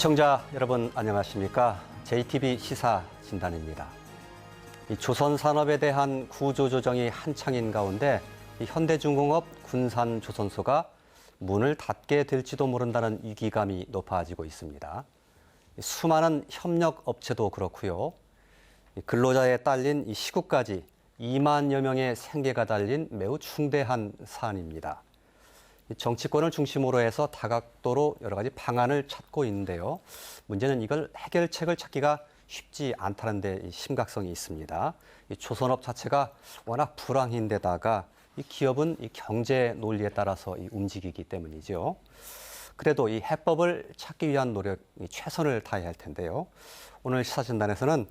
시청자 여러분 안녕하십니까? JTB 시사진단입니다. 이 조선 산업에 대한 구조조정이 한창인 가운데 이 현대중공업 군산조선소가 문을 닫게 될지도 모른다는 위기감이 높아지고 있습니다. 수많은 협력 업체도 그렇고요. 근로자에 딸린 이 시국까지 2만여 명의 생계가 달린 매우 중대한 사안입니다. 정치권을 중심으로 해서 다각도로 여러 가지 방안을 찾고 있는데요. 문제는 이걸 해결책을 찾기가 쉽지 않다는 데 심각성이 있습니다. 이 조선업 자체가 워낙 불황인데다가 이 기업은 이 경제 논리에 따라서 움직이기 때문이죠. 그래도 이 해법을 찾기 위한 노력, 최선을 다해야 할 텐데요. 오늘 시사진단에서는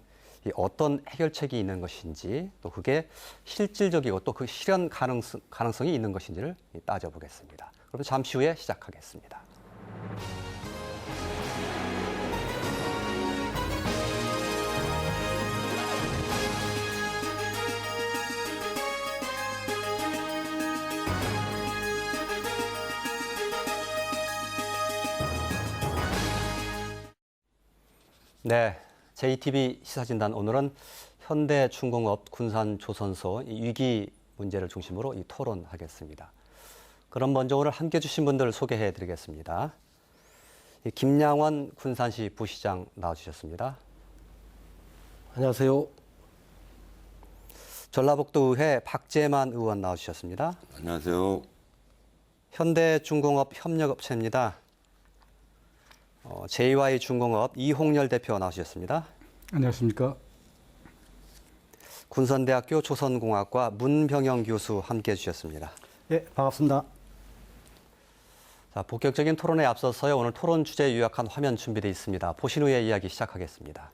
어떤 해결책이 있는 것인지 또 그게 실질적이고 또 그 실현 가능성이 있는 것인지를 따져보겠습니다. 그럼 잠시 후에 시작하겠습니다. 네, JTB 시사진단 오늘은 현대중공업 군산조선소 위기 문제를 중심으로 토론하겠습니다. 그럼 먼저 오늘 함께해 주신 분들 소개해 드리겠습니다. 김양원 군산시 부시장 나와주셨습니다. 안녕하세요. 전라북도의회 박재만 의원 나와주셨습니다. 안녕하세요. 현대중공업 협력업체입니다. JY중공업 이홍렬 대표 나오셨습니다. 안녕하십니까. 군산대학교 조선공학과 문병영 교수 함께해 주셨습니다. 예, 반갑습니다. 자, 본격적인 토론에 앞서서요. 오늘 토론 주제에 요약한 화면 준비되어 있습니다. 보신 후에 이야기 시작하겠습니다.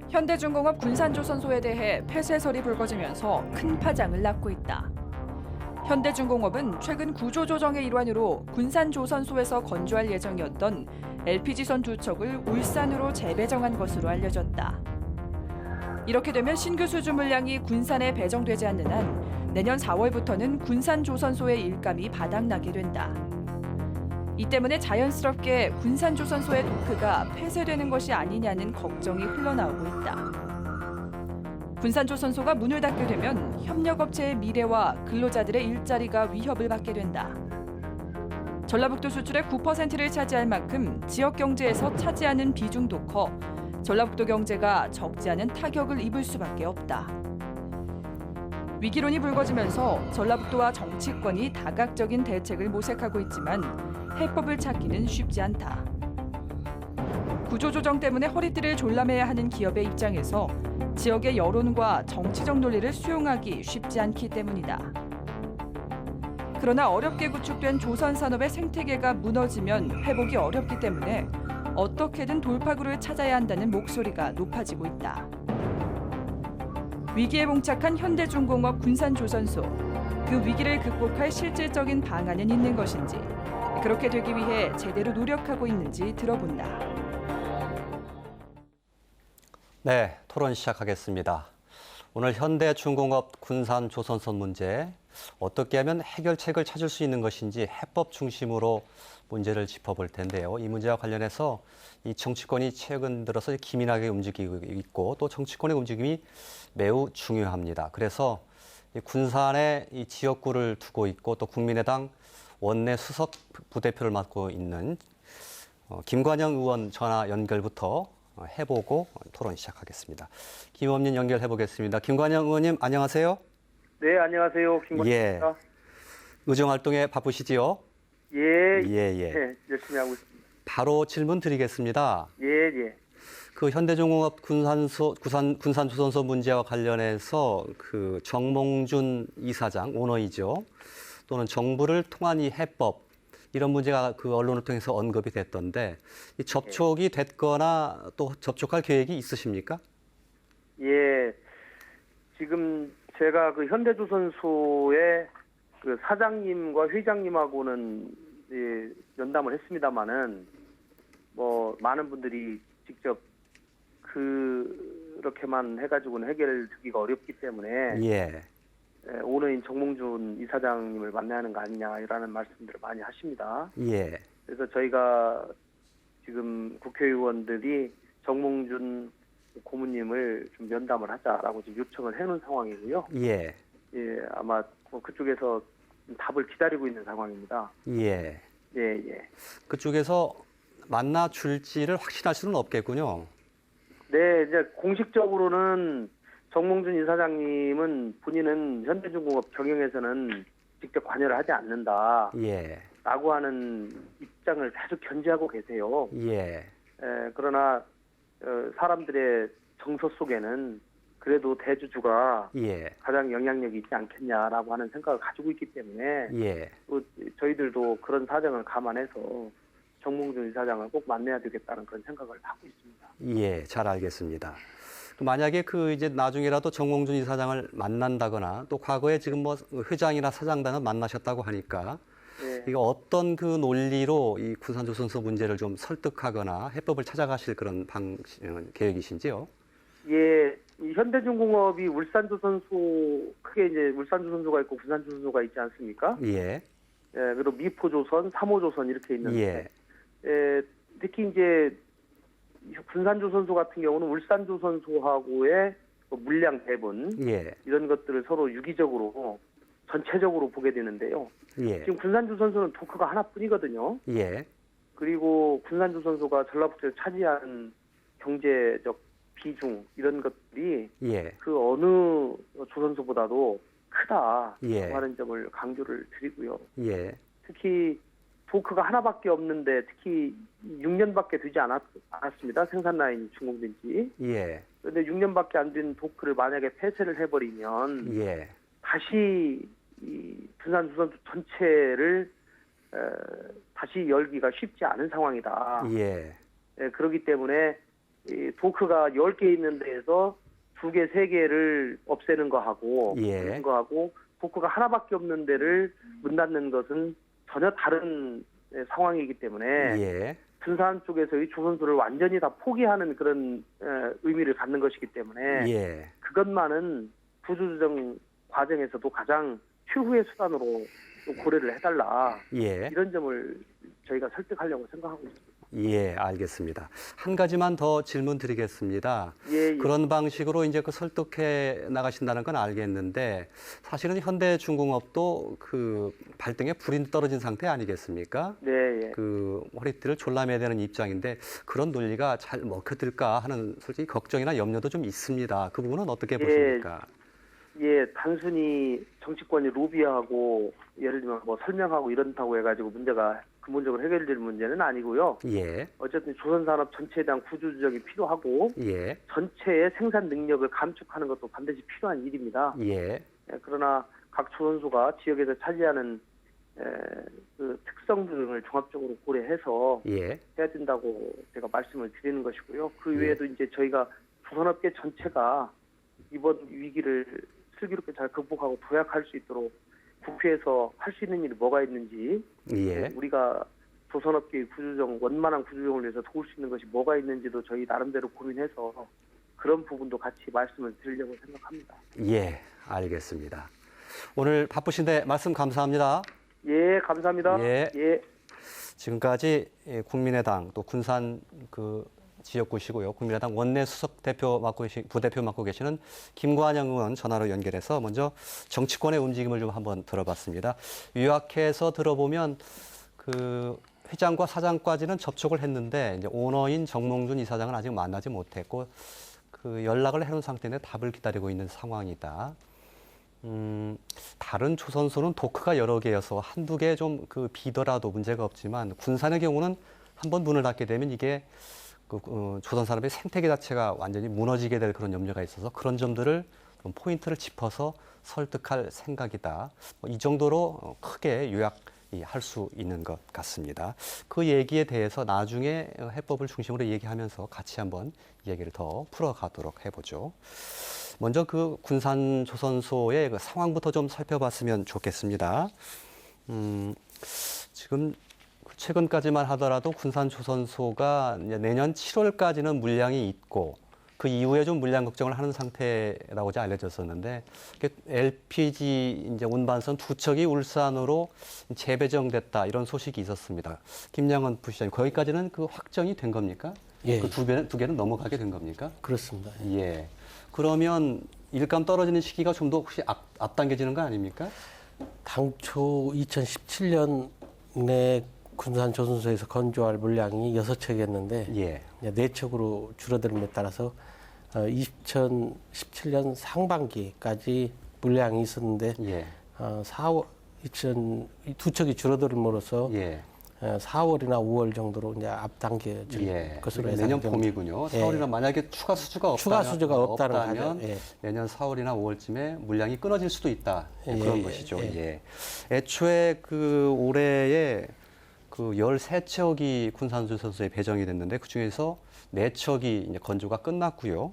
현대중공업 군산조선소에 대해 폐쇄설이 불거지면서 큰 파장을 낳고 있다. 현대중공업은 최근 구조조정의 일환으로 군산조선소에서 건조할 예정이었던 LPG선 2척을 울산으로 재배정한 것으로 알려졌다. 이렇게 되면 신규 수주 물량이 군산에 배정되지 않는 한 내년 4월부터는 군산조선소의 일감이 바닥나게 된다. 이 때문에 자연스럽게 군산조선소의 도크가 폐쇄되는 것이 아니냐는 걱정이 흘러나오고 있다. 군산조선소가 문을 닫게 되면 협력업체의 미래와 근로자들의 일자리가 위협을 받게 된다. 전라북도 수출의 9%를 차지할 만큼 지역 경제에서 차지하는 비중도 커 전라북도 경제가 적지 않은 타격을 입을 수밖에 없다. 위기론이 불거지면서 전라북도와 정치권이 다각적인 대책을 모색하고 있지만 해법을 찾기는 쉽지 않다. 구조조정 때문에 허리띠를 졸라매야 하는 기업의 입장에서 지역의 여론과 정치적 논리를 수용하기 쉽지 않기 때문이다. 그러나 어렵게 구축된 조선산업의 생태계가 무너지면 회복이 어렵기 때문에 어떻게든 돌파구를 찾아야 한다는 목소리가 높아지고 있다. 위기에 봉착한 현대중공업 군산조선소. 그 위기를 극복할 실질적인 방안은 있는 것인지, 그렇게 되기 위해 제대로 노력하고 있는지 들어본다. 네, 토론 시작하겠습니다. 오늘 현대중공업 군산조선소 문제, 어떻게 하면 해결책을 찾을 수 있는 것인지 해법 중심으로 문제를 짚어볼 텐데요. 이 문제와 관련해서 이 정치권이 최근 들어서 기민하게 움직이고 있고 또 정치권의 움직임이 매우 중요합니다. 그래서 이 군산에 이 지역구를 두고 있고 또 국민의당 원내 수석 부대표를 맡고 있는 김관영 의원 전화 연결부터 해보고 토론 시작하겠습니다. 김 의원님 연결해 보겠습니다. 김관영 의원님 안녕하세요. 네, 안녕하세요. 김관영입니다. 예. 의정 활동에 바쁘시지요? 예, 네, 열심히 하고 있습니다. 바로 질문 드리겠습니다. 예. 그 현대중공업 군산조선소 문제와 관련해서 그 정몽준 이사장 오너이죠. 또는 정부를 통한 이 해법 이런 문제가 그 언론을 통해서 언급이 됐던데 이 접촉이 됐거나 또 접촉할 계획이 있으십니까? 예, 지금 제가 그 현대조선소의 그 사장님과 회장님하고는 예, 면담을 했습니다마는 뭐 많은 분들이 직접 그렇게만 해가지고는 해결되기가 어렵기 때문에 예. 오너인 정몽준 이사장님을 만나야 하는 거 아니냐라는 말씀들을 많이 하십니다. 예. 그래서 저희가 지금 국회의원들이 정몽준 고문님을 좀 면담을 하자라고 지금 요청을 해놓은 상황이고요. 예. 예, 아마 그쪽에서 답을 기다리고 있는 상황입니다. 예. 예, 예. 그쪽에서 만나 줄지를 확신할 수는 없겠군요. 네, 이제 공식적으로는 정몽준 이사장님은 본인은 현대중공업 경영에서는 직접 관여를 하지 않는다. 예. 라고 하는 입장을 계속 견지하고 계세요. 예. 그러나 사람들의 정서 속에는 그래도 대주주가 예. 가장 영향력이 있지 않겠냐라고 하는 생각을 가지고 있기 때문에 예. 또 저희들도 그런 사정을 감안해서 정몽준 이사장을 꼭 만나야 되겠다는 그런 생각을 하고 있습니다. 예, 잘 알겠습니다. 만약에 이제 나중에라도 정몽준 이사장을 만난다거나 또 과거에 지금 뭐 회장이나 사장단을 만나셨다고 하니까 네. 이거 어떤 그 논리로 이 군산조선소 문제를 좀 설득하거나 해법을 찾아가실 그런 계획이신지요? 예, 이 현대중공업이 울산조선소 크게 이제 울산조선소가 있고 군산조선소가 있지 않습니까? 예. 그리고 미포조선, 3호조선 이렇게 있는데 예. 특히 이제 군산조선소 같은 경우는 울산조선소하고의 물량 배분 예. 이런 것들을 서로 유기적으로 전체적으로 보게 되는데요. 예. 지금 군산조선소는 도크가 하나뿐이거든요. 예. 그리고 군산조선소가 전라북도를 차지하는 경제적 비중 이런 것들이 예. 그 어느 조선소보다도 크다라고 예. 하는 점을 강조를 드리고요. 예. 특히 도크가 하나밖에 없는데 특히 6년밖에 되지 않았습니다. 생산 라인이 준공된 지. 예. 그런데 6년밖에 안 된 도크를 만약에 폐쇄를 해버리면 예. 다시 이 군산조선소 전체를 다시 열기가 쉽지 않은 상황이다. 예. 그렇기 때문에 이 도크가 10개 있는 데에서 2개, 3개를 없애는 거하고 예. 그런 거하고 도크가 하나밖에 없는 데를 문 닫는 것은 전혀 다른 상황이기 때문에 예. 군산 쪽에서의 조선소를 완전히 다 포기하는 그런 의미를 갖는 것이기 때문에 예. 그것만은 구조조정 과정에서도 가장 최후의 수단으로 고려를 해달라. 예. 이런 점을 저희가 설득하려고 생각하고 있습니다. 예, 알겠습니다. 한 가지만 더 질문 드리겠습니다. 예, 예. 그런 방식으로 이제 설득해 나가신다는 건 알겠는데 사실은 현대중공업도 발등에 불이 떨어진 상태 아니겠습니까? 네, 예. 허리띠를 졸라매야 되는 입장인데 그런 논리가 잘 먹혀들까 하는 솔직히 걱정이나 염려도 좀 있습니다. 그 부분은 어떻게 보십니까? 예, 단순히 정치권이 로비하고 예를 들면 뭐 설명하고 이런다고 해가지고 문제가 근본적으로 해결될 문제는 아니고요. 예. 어쨌든 조선산업 전체에 대한 구조조정이 필요하고 예. 전체의 생산 능력을 감축하는 것도 반드시 필요한 일입니다. 예. 그러나 각 조선소가 지역에서 차지하는 그 특성 등을 종합적으로 고려해서 예. 해야 된다고 제가 말씀을 드리는 것이고요. 그 외에도 이제 저희가 조선업계 전체가 이번 위기를 슬기롭게 잘 극복하고 도약할 수 있도록 국회에서 할 수 있는 일이 뭐가 있는지 예. 우리가 조선업계의 구조조정, 원만한 구조조정을 위해서 도울 수 있는 것이 뭐가 있는지도 저희 나름대로 고민해서 그런 부분도 같이 말씀을 드리려고 생각합니다. 예, 알겠습니다. 오늘 바쁘신데 말씀 감사합니다. 예, 감사합니다. 예. 예. 지금까지 국민의당 또 군산 지역구시고요. 국민의당 원내 수석 부대표 맡고 계시는 김관영 의원 전화로 연결해서 먼저 정치권의 움직임을 좀 한번 들어봤습니다. 요약해서 들어보면 회장과 사장까지는 접촉을 했는데 이제 오너인 정몽준 이사장은 아직 만나지 못했고 연락을 해놓은 상태인데 답을 기다리고 있는 상황이다. 다른 조선소는 도크가 여러 개여서 한두 개 좀 비더라도 문제가 없지만 군산의 경우는 한번 문을 닫게 되면 이게 조선 산업의 생태계 자체가 완전히 무너지게 될 그런 염려가 있어서 그런 점들을 좀 포인트를 짚어서 설득할 생각이다. 이 정도로 크게 요약할 수 있는 것 같습니다. 그 얘기에 대해서 나중에 해법을 중심으로 얘기하면서 같이 한번 얘기를 더 풀어가도록 해보죠. 먼저 군산 조선소의 상황부터 좀 살펴봤으면 좋겠습니다. 지금 최근까지만 하더라도 군산 조선소가 내년 7월까지는 물량이 있고 그 이후에 좀 물량 걱정을 하는 상태라고 이제 알려졌었는데 LPG 이제 운반선 두 척이 울산으로 재배정됐다 이런 소식이 있었습니다. 김양원 부시장님, 거기까지는 그 확정이 된 겁니까? 예. 그 두 개는 넘어가게 된 겁니까? 그렇습니다. 예. 그러면 일감 떨어지는 시기가 좀 더 혹시 앞당겨지는 거 아닙니까? 당초 2017년에 군산 조선소에서 건조할 물량이 6척이었는데 예. 4척으로 줄어들음에 따라서 2017년 상반기까지 물량이 있었는데 예. 4월 두 척이 줄어들음으로써 예. 4월이나 5월 정도로 이제 앞당겨질 예. 것으로 내년 예상됩니다. 봄이군요. 예. 4월이나 만약에 추가 수주가 없다는 없다면 거죠. 예. 내년 4월이나 5월쯤에 물량이 끊어질 수도 있다. 그런 예, 것이죠. 예. 예. 애초에 그 올해에 그 13척이 군산조선소에 배정이 됐는데 그 중에서 4척이 이제 건조가 끝났고요.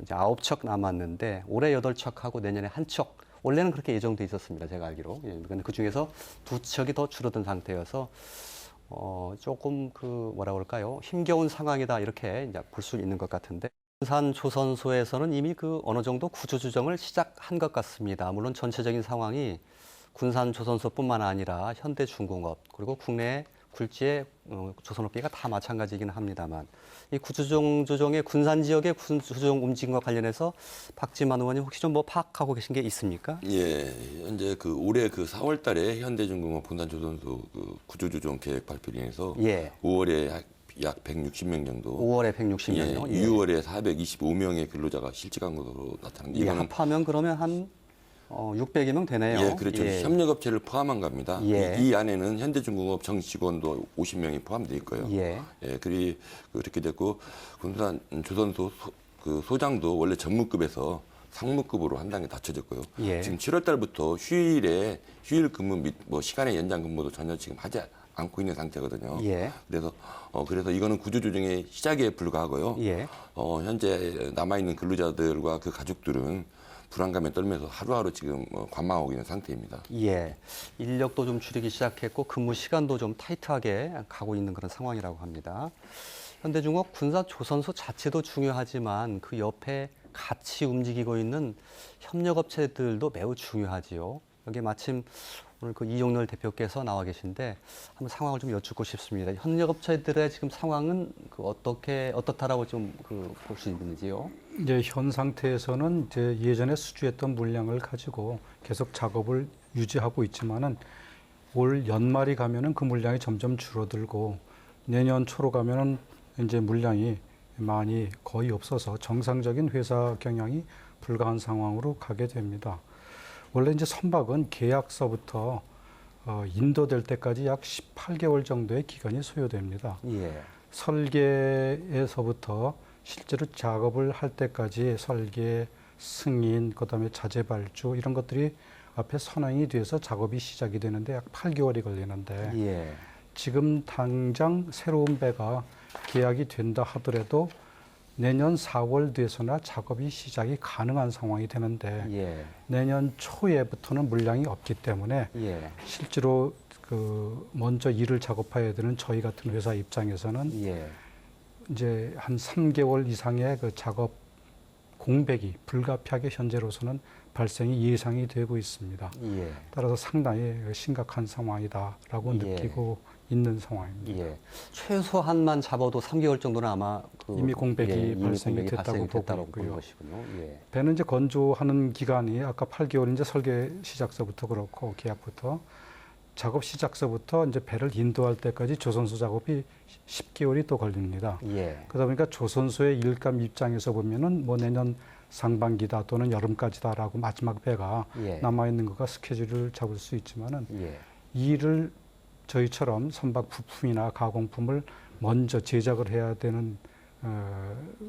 이제 9척 남았는데 올해 8척하고 내년에 1척. 원래는 그렇게 예정돼 있었습니다. 제가 알기로. 예. 근데 그 중에서 2척이 더 줄어든 상태여서 조금 그 뭐라 그럴까요? 힘겨운 상황이다 이렇게 이제 볼 수 있는 것 같은데. 군산조선소에서는 이미 그 어느 정도 구조조정을 시작한 것 같습니다. 물론 전체적인 상황이 군산조선소뿐만 아니라 현대중공업 그리고 국내 굴지의 조선업계가 다 마찬가지이긴 합니다만 이 구조조정의 군산 지역의 구조조정 움직임과 관련해서 박지만 의원님 혹시 좀 뭐 파악하고 계신 게 있습니까? 예, 현재 그 올해 그 4월달에 현대중공업 군산조선소 그 구조조정 계획 발표를 인해서 예. 5월에 약 160명 정도, 5월에 160명요. 예, 6월에 425명의 근로자가 실직한 것으로 나타납니다. 예, 이거는 합하면 그러면 한 600여명 되네요. 예, 그렇죠. 예. 협력업체를 포함한 겁니다. 예. 이 안에는 현대중공업 정 직원도 50명이 포함되어 있고요. 예. 예, 그렇게 됐고 군산 조선소 그 소장도 원래 전무급에서 상무급으로 한 단계 낮춰졌고요. 예. 지금 7월 달부터 휴일 근무 및 뭐 시간의 연장 근무도 전혀 지금 하지 않고 있는 상태거든요. 예. 그래서 이거는 구조조정의 시작에 불과하고요. 예. 현재 남아 있는 근로자들과 그 가족들은 불안감에 떨면서 하루하루 지금 관망하고 있는 상태입니다. 예, 인력도 좀 줄이기 시작했고 근무 시간도 좀 타이트하게 가고 있는 그런 상황이라고 합니다. 현대중공업 군산조선소 자체도 중요하지만 그 옆에 같이 움직이고 있는 협력업체들도 매우 중요하지요. 여기 마침 오늘 그 이종렬 대표께서 나와 계신데 한번 상황을 좀 여쭙고 싶습니다. 협력업체들의 지금 상황은 어떻다라고 좀 볼 수 있는지요? 이제 현 상태에서는 이제 예전에 수주했던 물량을 가지고 계속 작업을 유지하고 있지만은 올 연말이 가면은 그 물량이 점점 줄어들고 내년 초로 가면은 이제 물량이 많이 거의 없어서 정상적인 회사 경영이 불가한 상황으로 가게 됩니다. 원래 이제 선박은 계약서부터 인도될 때까지 약 18개월 정도의 기간이 소요됩니다. 예. 설계에서부터 실제로 작업을 할 때까지 설계, 승인, 그다음에 자재 발주 이런 것들이 앞에 선행이 돼서 작업이 시작이 되는데 약 8개월이 걸리는데 예. 지금 당장 새로운 배가 계약이 된다 하더라도 내년 4월 돼서나 작업이 시작이 가능한 상황이 되는데 예. 내년 초에부터는 물량이 없기 때문에 예. 실제로 그 먼저 일을 작업해야 되는 저희 같은 회사 입장에서는 예. 이제 한 3개월 이상의 그 작업 공백이 불가피하게 현재로서는 발생이 예상이 되고 있습니다. 예. 따라서 상당히 심각한 상황이다라고 예. 느끼고 있는 상황입니다. 예. 최소한만 잡아도 3개월 정도는 아마 이미 공백이 이미 발생이 공백이 됐다고 보고 보는 있고요. 것이군요. 예. 배는 이제 건조하는 기간이 아까 8개월 이제 설계 시작서부터 그렇고 계약부터 작업 시작서부터 이제 배를 인도할 때까지 조선소 작업이 10개월이 또 걸립니다. 예. 그러다 보니까 조선소의 일감 입장에서 보면은 뭐 내년 상반기다 또는 여름까지다라고 마지막 배가 예. 남아 있는 거가 스케줄을 잡을 수 있지만은 예. 이 일을 저희처럼 선박 부품이나 가공품을 먼저 제작을 해야 되는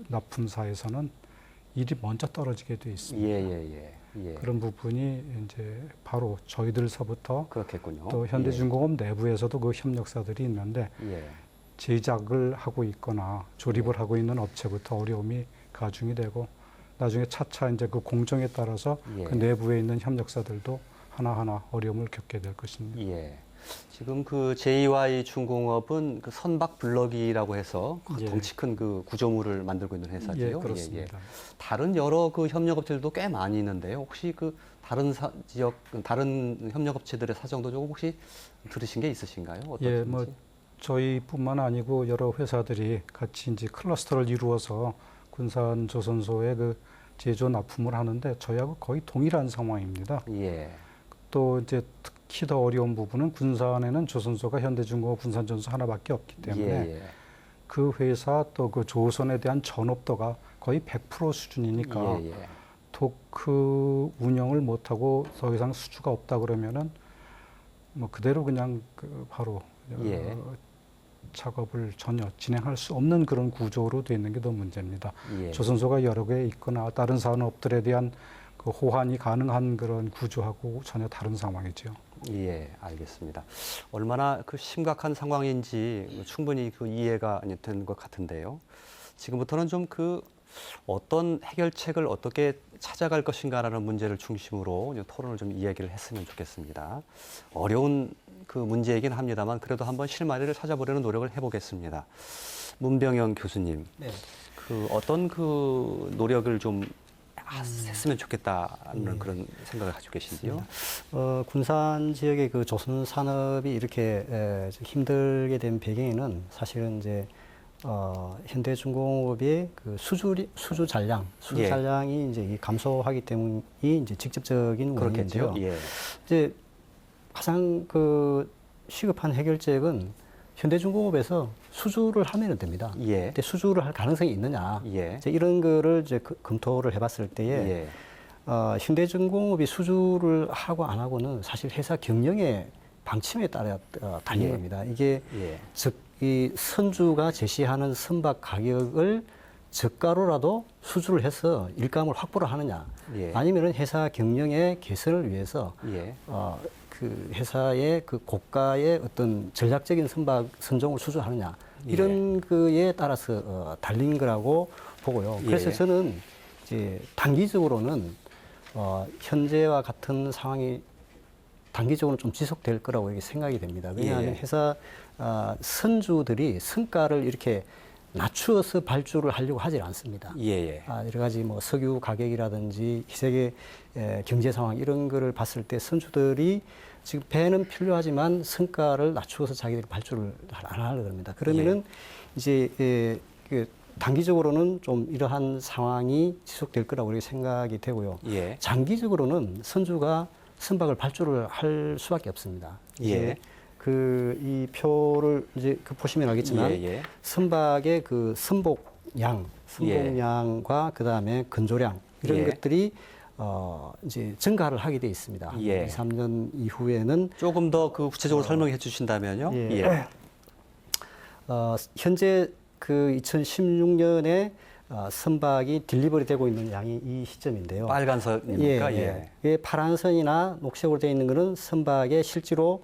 납품사에서는 일이 먼저 떨어지게 돼 있습니다. 예. 그런 부분이 이제 바로 저희들서부터 그렇겠군요. 또 현대중공업 내부에서도 그 협력사들이 있는데 예. 제작을 하고 있거나 조립을 하고 있는 업체부터 어려움이 가중이 되고 나중에 차차 이제 그 공정에 따라서 예. 그 내부에 있는 협력사들도 하나하나 어려움을 겪게 될 것입니다. 예. 지금 그 JY중공업은 그 선박 블럭이라고 해서 예. 덩치 큰 그 구조물을 만들고 있는 회사죠. 예, 그렇습니다. 다른 여러 그 협력업체들도 꽤 많이 있는데요. 혹시 그 다른 지역 다른 협력업체들의 사정도 조금 혹시 들으신 게 있으신가요? 어떻게? 예, 뭐 저희뿐만 아니고 여러 회사들이 같이 이제 클러스터를 이루어서 군산 조선소에 그 제조 납품을 하는데 저희하고 거의 동일한 상황입니다. 예. 또 이제 특히 더 어려운 부분은 군산에는 조선소가 현대중공업 군산조선소 하나밖에 없기 때문에 예, 예. 그 회사 또 그 조선에 대한 전업도가 거의 100% 수준이니까 예, 예. 도크 운영을 못하고 더 이상 수주가 없다 그러면은 뭐 그대로 그냥 그 바로 예. 작업을 전혀 진행할 수 없는 그런 구조로 되어 있는 게 더 문제입니다. 예. 조선소가 여러 개 있거나 다른 산업들에 대한 그 호환이 가능한 그런 구조하고 전혀 다른 상황이죠. 예, 알겠습니다. 얼마나 그 심각한 상황인지 충분히 그 이해가 된 것 같은데요. 지금부터는 좀 그 어떤 해결책을 어떻게 찾아갈 것인가라는 문제를 중심으로 토론을 좀 이야기를 했으면 좋겠습니다. 어려운 그 문제이긴 합니다만 그래도 한번 실마리를 찾아보려는 노력을 해보겠습니다. 문병영 교수님, 네. 그 어떤 그 노력을 좀 했으면 좋겠다는 그런 생각을 가지고 계신지요? 군산 지역의 그 조선 산업이 이렇게 좀 힘들게 된 배경에는 사실은 이제 현대중공업의 그 수주 예. 잔량이 이제 감소하기 때문이 이제 직접적인 그렇겠죠. 원인인데요. 예. 이제 가장 그 시급한 해결책은 현대중공업에서 수주를 하면 됩니다. 예. 근데 수주를 할 가능성이 있느냐? 예. 이제 이런 거를 이제 검토를 해봤을 때에 예. 현대중공업이 수주를 하고 안 하고는 사실 회사 경영의 방침에 따라 달린 예. 겁니다. 이게 예. 즉 이 선주가 제시하는 선박 가격을 저가로라도 수주를 해서 일감을 확보를 하느냐, 예. 아니면은 회사 경영의 개선을 위해서 예. 그 회사의 그 고가의 어떤 전략적인 선박 선종을 수주하느냐 이런 거에 따라서 달린 거라고 보고요. 그래서 예. 저는 이제 단기적으로는 현재와 같은 상황이 단기적으로 좀 지속될 거라고 이렇게 생각이 됩니다. 왜냐하면 예. 회사 선주들이 성가를 이렇게 낮추어서 발주를 하려고 하지 않습니다. 예. 여러 가지 뭐 석유 가격이라든지 세계 경제 상황 이런 거를 봤을 때 선주들이 지금 배는 필요하지만 성가를 낮추어서 자기들이 발주를 안 하려고 합니다. 그러면은 이제 그 단기적으로는 좀 이러한 상황이 지속될 거라고 이렇게 생각이 되고요. 예. 장기적으로는 선주가 선박을 발주를 할 수밖에 없습니다. 예. 이 표를 이제 보시면 알겠지만 예. 선박의 그 선봉량과 그다음에 건조량 이런 예. 것들이 이제 증가를 하게 돼 있습니다. 예. 2, 3년 이후에는 조금 더 그 구체적으로 설명해 주신다면요. 예. 현재 그 2016년에 선박이 딜리버리 되고 있는 양이 이 시점인데요. 빨간 선입니까? 예. 파란 선이나 녹색으로 되어 있는 것은 선박에 실제로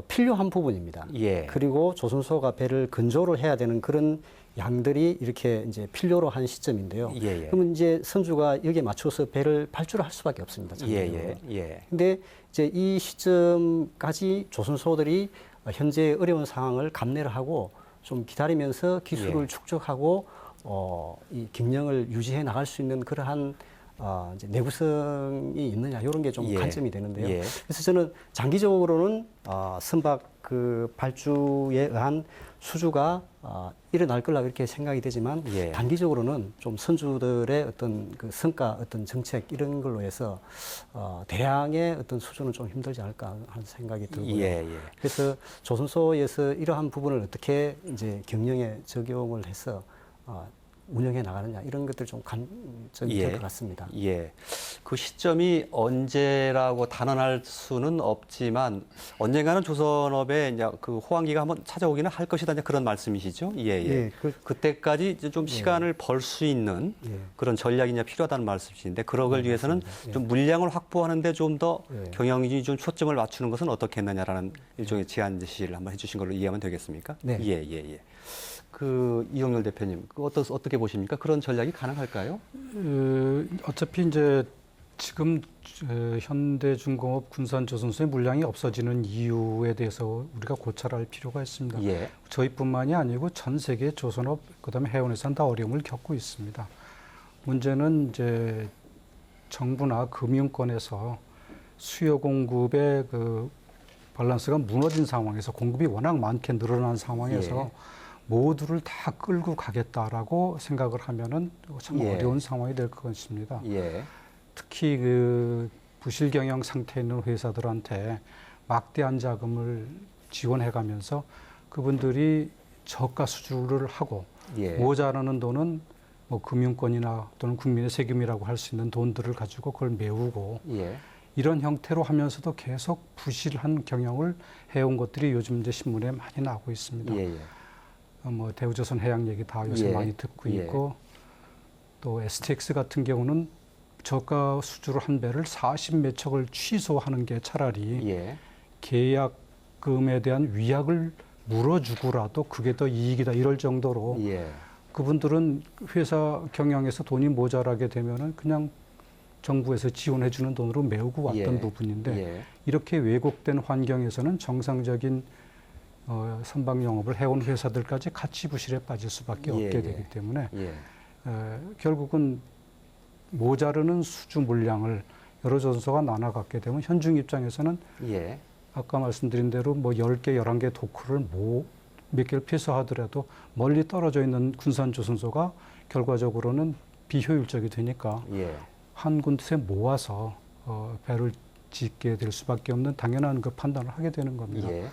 필요한 부분입니다. 예. 그리고 조선소가 배를 건조를 해야 되는 그런 양들이 이렇게 이제 필요로 한 시점인데요. 예. 그러면 이제 선주가 여기에 맞춰서 배를 발주를 할 수밖에 없습니다. 예. 근데 이제 이 시점까지 조선소들이 현재 어려운 상황을 감내를 하고 좀 기다리면서 기술을 예. 축적하고 이 경영을 유지해 나갈 수 있는 그러한 이제 내구성이 있느냐 이런 게 좀 예. 관점이 되는데요. 예. 그래서 저는 장기적으로는 선박 그 발주에 의한 수주가 일어날 거라고 이렇게 생각이 되지만 예. 단기적으로는 좀 선주들의 어떤 그 성과 어떤 정책 이런 걸로 해서 대량의 어떤 수주는 좀 힘들지 않을까 하는 생각이 들고요. 예. 그래서 조선소에서 이러한 부분을 어떻게 이제 경영에 적용을 해서 운영해 나가느냐 이런 것들 좀 관점이 될 것 같습니다. 예. 그 시점이 언제라고 단언할 수는 없지만 언젠가는 조선업에 이제 그 호황기가 한번 찾아오기는 할 것이다 이제 그런 말씀이시죠? 예. 그때까지 이제 좀 시간을 벌 수 있는 그런 전략이 이제 필요하다는 말씀이신데 그러기 위해서는 좀 물량을 확보하는데 좀 더 경영진이 좀 초점을 맞추는 것은 어떻겠느냐라는 일종의 제안 제시를 한번 해주신 걸로 이해하면 되겠습니까? 네. 예. 그 이용렬 대표님, 어떻게 보십니까? 그런 전략이 가능할까요? 어차피 이제 지금 현대중공업 군산조선소의 물량이 없어지는 이유에 대해서 우리가 고찰할 필요가 있습니다. 예. 저희뿐만이 아니고 전 세계 조선업 그다음에 해운회사는 다 어려움을 겪고 있습니다. 문제는 이제 정부나 금융권에서 수요 공급의 그 밸런스가 무너진 상황에서 공급이 워낙 많게 늘어난 상황에서 예. 모두를 다 끌고 가겠다라고 생각을 하면은 참 예. 어려운 상황이 될 것 같습니다. 예. 특히 그 부실 경영 상태에 있는 회사들한테 막대한 자금을 지원해가면서 그분들이 저가 수주를 하고 예. 모자라는 돈은 뭐 금융권이나 또는 국민의 세금이라고 할 수 있는 돈들을 가지고 그걸 메우고 예. 이런 형태로 하면서도 계속 부실한 경영을 해온 것들이 요즘 이제 신문에 많이 나오고 있습니다. 예. 예. 뭐 대우조선 해양 얘기 다 요새 예. 많이 듣고 예. 있고 또 STX 같은 경우는 저가 수주를 한 배를 40몇 척을 취소하는 게 차라리 예. 계약금에 대한 위약을 물어주고라도 그게 더 이익이다 이럴 정도로 예. 그분들은 회사 경영에서 돈이 모자라게 되면은 그냥 정부에서 지원해 주는 돈으로 메우고 왔던 예. 부분인데 예. 이렇게 왜곡된 환경에서는 정상적인 선박 영업을 해온 회사들까지 같이 부실에 빠질 수밖에 예, 없게 예. 되기 때문에 예. 결국은 모자르는 수주 물량을 여러 조선소가 나눠 갖게 되면 현중 입장에서는 예. 아까 말씀드린 대로 뭐 10개, 11개 도크를 몇 개를 폐쇄하더라도 멀리 떨어져 있는 군산조선소가 결과적으로는 비효율적이 되니까 예. 한 군데 모아서 배를 짓게 될 수밖에 없는 당연한 그 판단을 하게 되는 겁니다. 예.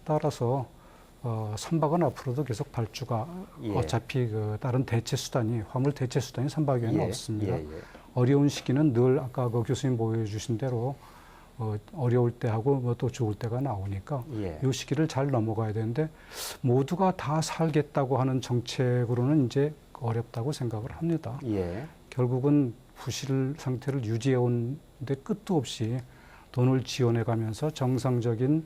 따라서 선박은 앞으로도 계속 발주가 예. 어차피 그 다른 대체 수단이 화물 대체 수단이 선박에는 예. 없습니다. 예. 예. 어려운 시기는 늘 아까 그 교수님 보여주신 대로 어려울 때하고 뭐 또 좋을 때가 나오니까 예. 이 시기를 잘 넘어가야 되는데 모두가 다 살겠다고 하는 정책으로는 이제 어렵다고 생각을 합니다. 예. 결국은 부실 상태를 유지해 온데 끝도 없이 돈을 지원해 가면서 정상적인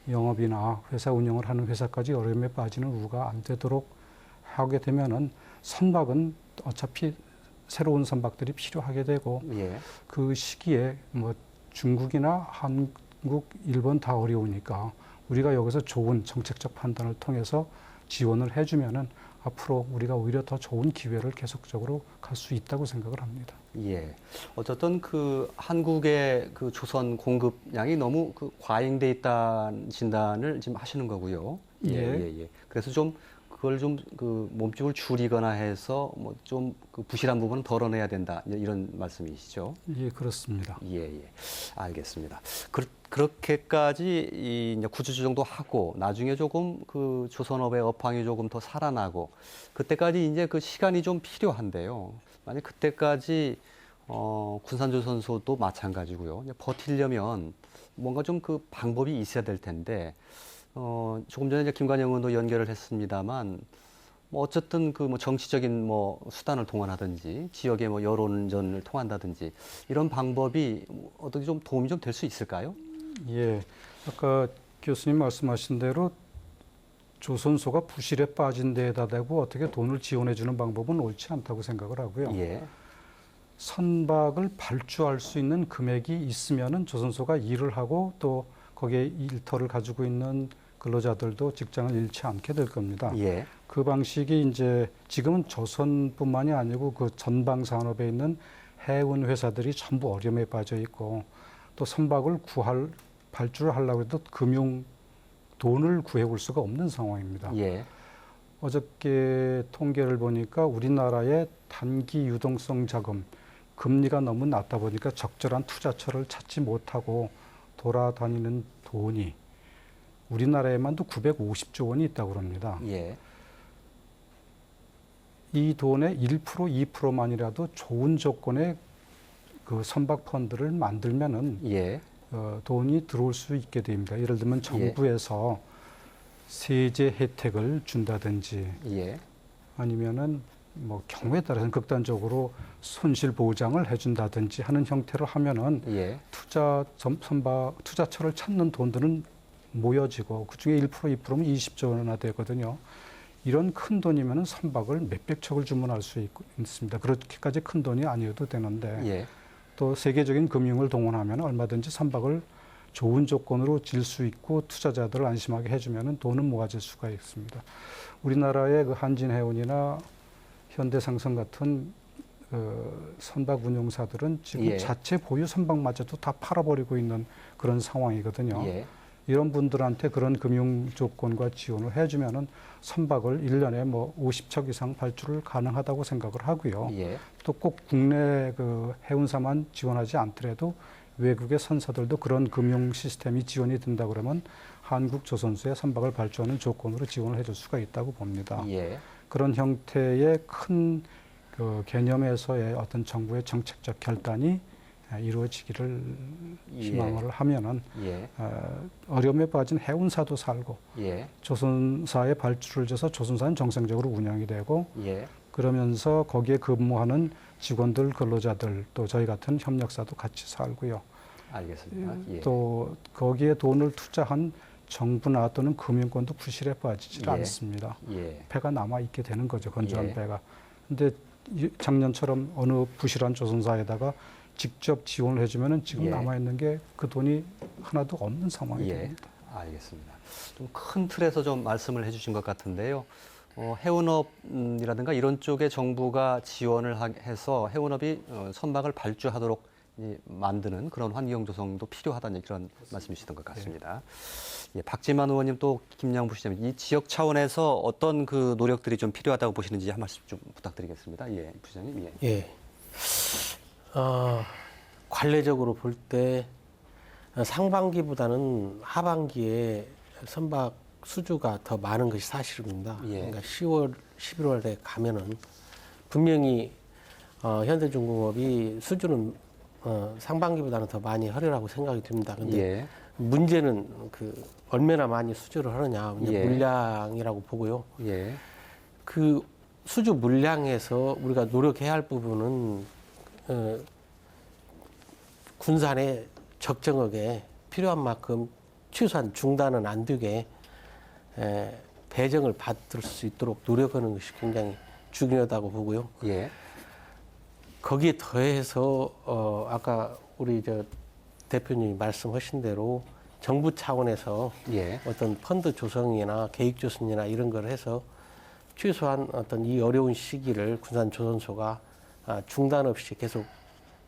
영업이나 회사 운영을 하는 회사까지 어려움에 빠지는 우가 안 되도록 하게 되면은 선박은 어차피 새로운 선박들이 필요하게 되고 예. 그 시기에 뭐 중국이나 한국, 일본 다 어려우니까 우리가 여기서 좋은 정책적 판단을 통해서 지원을 해주면은 앞으로 우리가 오히려 더 좋은 기회를 계속적으로 갈 수 있다고 생각을 합니다. 예. 어쨌든 그 한국의 그 조선 공급량이 너무 그 과잉돼 있다는 진단을 지금 하시는 거고요. 예. 그래서 좀 그걸 좀 그 몸집을 줄이거나 해서 뭐 좀 그 부실한 부분은 덜어내야 된다 이런 말씀이시죠? 예, 그렇습니다. 예. 알겠습니다. 그렇게까지 이제 구조조정도 하고 나중에 조금 그 조선업의 업황이 조금 더 살아나고 그때까지 이제 그 시간이 좀 필요한데요. 만약 그때까지 군산조선소도 마찬가지고요. 이제 버티려면 뭔가 좀 그 방법이 있어야 될 텐데 조금 전에 이제 김관영 의원도 연결을 했습니다만 뭐 어쨌든 그 뭐 정치적인 뭐 수단을 동원하든지 지역의 뭐 여론전을 통한다든지 이런 방법이 어떻게 좀 도움이 좀 될 수 있을까요? 예, 아까 교수님 말씀하신 대로 조선소가 부실에 빠진 데에다 대고 어떻게 돈을 지원해 주는 방법은 옳지 않다고 생각을 하고요. 예. 선박을 발주할 수 있는 금액이 있으면은 조선소가 일을 하고 또 거기에 일터를 가지고 있는 근로자들도 직장을 잃지 않게 될 겁니다. 예. 그 방식이 이제 지금은 조선뿐만이 아니고 그 전방 산업에 있는 해운 회사들이 전부 어려움에 빠져 있고 또 선박을 발주를 하려고 해도 돈을 구해올 수가 없는 상황입니다. 예. 어저께 통계를 보니까 우리나라의 단기 유동성 자금, 금리가 너무 낮다 보니까 적절한 투자처를 찾지 못하고 돌아다니는 돈이 우리나라에만도 950조 원이 있다고 합니다. 예. 이 돈의 1%, 2%만이라도 좋은 조건의 그 선박 펀드를 만들면은 예. 돈이 들어올 수 있게 됩니다. 예를 들면 정부에서 세제 혜택을 준다든지 예. 아니면은 뭐 경우에 따라서는 극단적으로 손실 보장을 해준다든지 하는 형태로 하면은 예. 투자처를 찾는 돈들은 모여지고 그중에 1%, 2%면 20조 원이나 되거든요. 이런 큰 돈이면은 선박을 몇백 척을 주문할 수 있습니다. 그렇게까지 큰 돈이 아니어도 되는데 예. 또 세계적인 금융을 동원하면 얼마든지 선박을 좋은 조건으로 질 수 있고 투자자들을 안심하게 해주면 돈은 모아질 수가 있습니다. 우리나라의 그 한진해운이나 현대상선 같은 선박 운용사들은 지금 예. 자체 보유 선박마저도 다 팔아버리고 있는 그런 상황이거든요. 예. 이런 분들한테 그런 금융 조건과 지원을 해주면은 선박을 1년에 뭐 50척 이상 발주를 가능하다고 생각을 하고요. 예. 또 꼭 국내 그 해운사만 지원하지 않더라도 외국의 선사들도 그런 금융 시스템이 지원이 된다 그러면 한국 조선소에 선박을 발주하는 조건으로 지원을 해줄 수가 있다고 봅니다. 예. 그런 형태의 큰 그 개념에서의 어떤 정부의 정책적 결단이 이루어지기를 예. 희망을 하면은 예. 어려움에 빠진 해운사도 살고 예. 조선사에 발주를 줘서 조선사는 정상적으로 운영이 되고 예. 그러면서 거기에 근무하는 직원들, 근로자들 또 저희 같은 협력사도 같이 살고요. 알겠습니다. 예. 또 거기에 돈을 투자한 정부나 또는 금융권도 부실해 빠지질 예. 않습니다. 예. 배가 남아 있게 되는 거죠, 건조한 예. 배가. 근데 작년처럼 어느 부실한 조선사에다가 직접 지원을 해주면은 지금 예. 남아 있는 게 그 돈이 하나도 없는 상황이 예. 됩니다. 알겠습니다. 좀 큰 틀에서 좀 말씀을 해주신 것 같은데요. 해운업이라든가 이런 쪽에 정부가 지원을 해서 해운업이 선박을 발주하도록 만드는 그런 환경 조성도 필요하다는 그런 말씀이시던 것 같습니다. 예, 박지만 의원님 또 김양부 시장님, 이 지역 차원에서 어떤 그 노력들이 좀 필요하다고 보시는지 한 말씀 좀 부탁드리겠습니다. 예, 부장님. 예. 예. 관례적으로 볼 때 상반기보다는 하반기에 선박 수주가 더 많은 것이 사실입니다. 예. 그러니까 10월, 11월에 가면은 분명히 현대중공업이 수주는 상반기보다는 더 많이 하리라고 생각이 듭니다. 근데 예. 문제는 그 얼마나 많이 수주를 하느냐, 이제 예. 물량이라고 보고요. 예. 그 수주 물량에서 우리가 노력해야 할 부분은 군산의 적정하게 필요한 만큼 취소한 중단은 안 되게 배정을 받을 수 있도록 노력하는 것이 굉장히 중요하다고 보고요. 예. 거기에 더해서 아까 우리 저 대표님이 말씀하신 대로 정부 차원에서 예. 어떤 펀드 조성이나 계획 조성이나 이런 걸 해서 최소한 어떤 이 어려운 시기를 군산조선소가 중단 없이 계속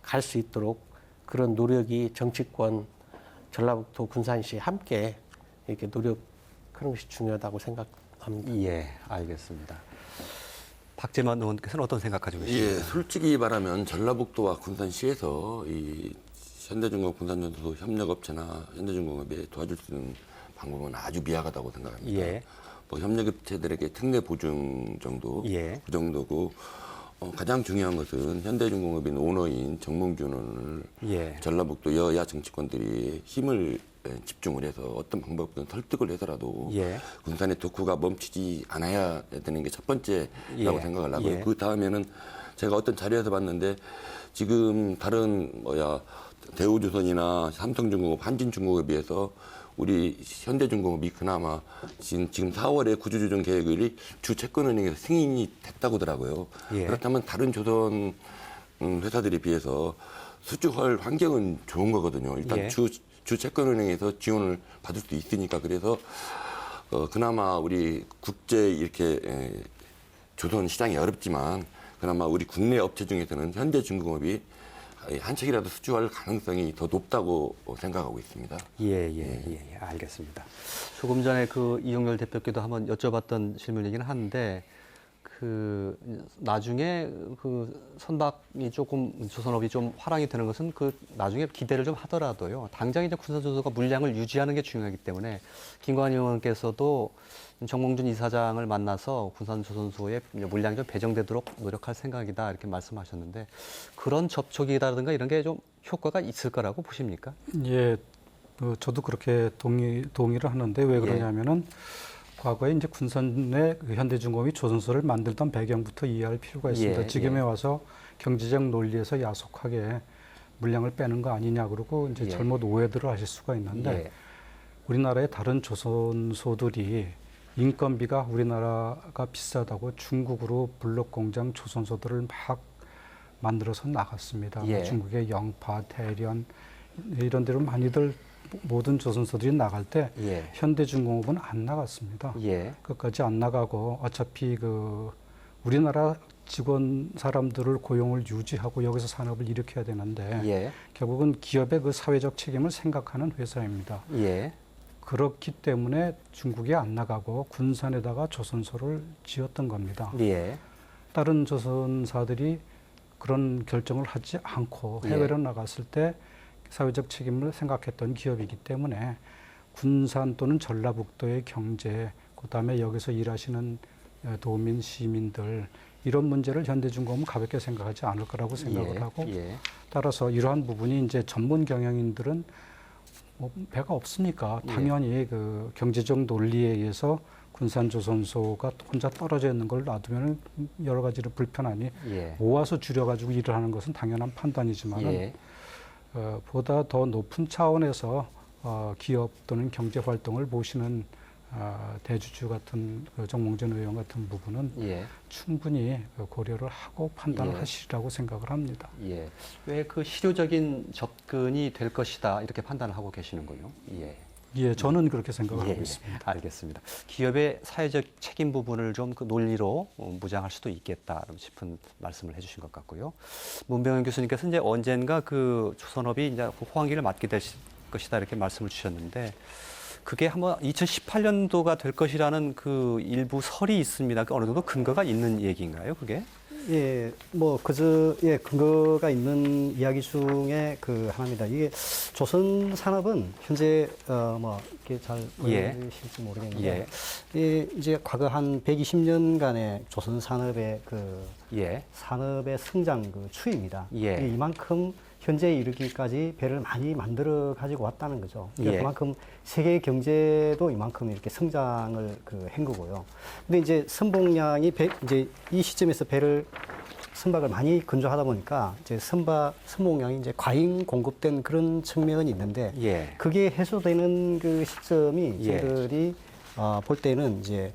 갈 수 있도록 그런 노력이 정치권, 전라북도 군산시 함께 이렇게 노력하는 것이 중요하다고 생각합니다. 예, 알겠습니다. 박재만 의원께서는 어떤 생각 가지고 계십니까? 예, 솔직히 말하면 전라북도와 군산시에서 이 현대중공업 군산전소 협력업체나 현대중공업에 도와줄 수 있는 방법은 아주 미약하다고 생각합니다. 예. 뭐 협력업체들에게 특례 보증 정도, 예. 그 정도고 가장 중요한 것은 현대중공업인 오너인 정몽준 의원을 예. 전라북도 여야 정치권들이 힘을 집중을 해서 어떤 방법든 설득을 해서라도 예. 군산의 덕후가 멈추지 않아야 되는 게 첫 번째라고 예. 생각을 하고요. 예. 그 다음에는 제가 어떤 자료에서 봤는데 지금 다른 대우조선이나 삼성중공업, 한진중공업에 비해서 우리 현대중공업이 그나마 지금 4월에 구조조정 계획이 주채권은행에서 승인이 됐다고 하더라고요. 예. 그렇다면 다른 조선 회사들에 비해서 수주할 환경은 좋은 거거든요. 일단 예. 주채권은행에서 지원을 받을 수 있으니까 그래서 그나마 우리 국제 이렇게 조선 시장이 어렵지만 그나마 우리 국내 업체 중에서는 현대중공업이 한 척이라도 수주할 가능성이 더 높다고 생각하고 있습니다. 예, 알겠습니다. 조금 전에 그 이용렬 대표께도 한번 여쭤봤던 질문이긴 한데, 그 나중에 그 선박이 조금 조선업이 좀 화랑이 되는 것은 그 나중에 기대를 좀 하더라도요. 당장 이제 군산조선소가 물량을 유지하는 게 중요하기 때문에 김관희 의원께서도 정몽준 이사장을 만나서 군산조선소에 물량이 좀 배정되도록 노력할 생각이다 이렇게 말씀하셨는데 그런 접촉이라든가 이런 게 좀 효과가 있을 거라고 보십니까? 예, 저도 그렇게 동의를 하는데 왜 그러냐면은 과거에 이제 군산의 그 현대중공업이 조선소를 만들던 배경부터 이해할 필요가 있습니다. 예, 지금에 예. 와서 경제적 논리에서 야속하게 물량을 빼는 거 아니냐 그러고 이제 예. 잘못 오해들을 하실 수가 있는데 예. 우리나라의 다른 조선소들이 인건비가 우리나라가 비싸다고 중국으로 블록 공장 조선소들을 막 만들어서 나갔습니다. 예. 중국의 영파, 대련 이런 데로 많이들 모든 조선소들이 나갈 때 예. 현대중공업은 안 나갔습니다. 예. 끝까지 안 나가고 어차피 그 우리나라 직원 사람들을 고용을 유지하고 여기서 산업을 일으켜야 되는데 예. 결국은 기업의 그 사회적 책임을 생각하는 회사입니다. 예. 그렇기 때문에 중국에 안 나가고 군산에다가 조선소를 지었던 겁니다. 예. 다른 조선사들이 그런 결정을 하지 않고 해외로 나갔을 때 사회적 책임을 생각했던 기업이기 때문에 군산 또는 전라북도의 경제, 그다음에 여기서 일하시는 도민 시민들 이런 문제를 현대중공업은 가볍게 생각하지 않을 거라고 생각을 하고 예. 따라서 이러한 부분이 이제 전문 경영인들은 뭐 배가 없으니까 당연히 그 경제적 논리에 의해서 군산조선소가 혼자 떨어져 있는 걸 놔두면 여러 가지로 불편하니 예. 모아서 줄여가지고 일을 하는 것은 당연한 판단이지만은 예. 보다 더 높은 차원에서 기업 또는 경제 활동을 보시는 대주주 같은 그 정몽준 의원 같은 부분은 예. 충분히 고려를 하고 판단을 예. 하시리라고 생각을 합니다. 예. 왜 그 실효적인 접근이 될 것이다 이렇게 판단을 하고 계시는군요. 예. 예, 저는 그렇게 생각을 예, 하고 있습니다. 알겠습니다. 기업의 사회적 책임 부분을 좀 그 논리로 무장할 수도 있겠다 싶은 말씀을 해주신 것 같고요. 문병현 교수님께서 이제 언젠가 그 조선업이 이제 호황기를 맞게 될 것이다 이렇게 말씀을 주셨는데 그게 한번 2018년도가 될 것이라는 그 일부 설이 있습니다. 어느 정도 근거가 있는 얘기인가요, 그게? 예, 뭐 예, 근거가 있는 이야기 중에 그 하나입니다. 이게 조선 산업은 현재 뭐 이렇게 잘 예. 보이실지 모르겠는데, 예. 이 이제 과거 한 120년간의 조선 산업의 그 예. 산업의 성장 그 추이입니다. 예. 이게 이만큼 현재에 이르기까지 배를 많이 만들어 가지고 왔다는 거죠. 그러니까 예. 그만큼 세계 경제도 이만큼 이렇게 성장을 한 거고요. 근데 이제 선봉량이 이제 이 시점에서 선박을 많이 건조하다 보니까 이제 선봉량이 이제 과잉 공급된 그런 측면은 있는데 예. 그게 해소되는 그 시점이 예. 저희들이 볼 때는 이제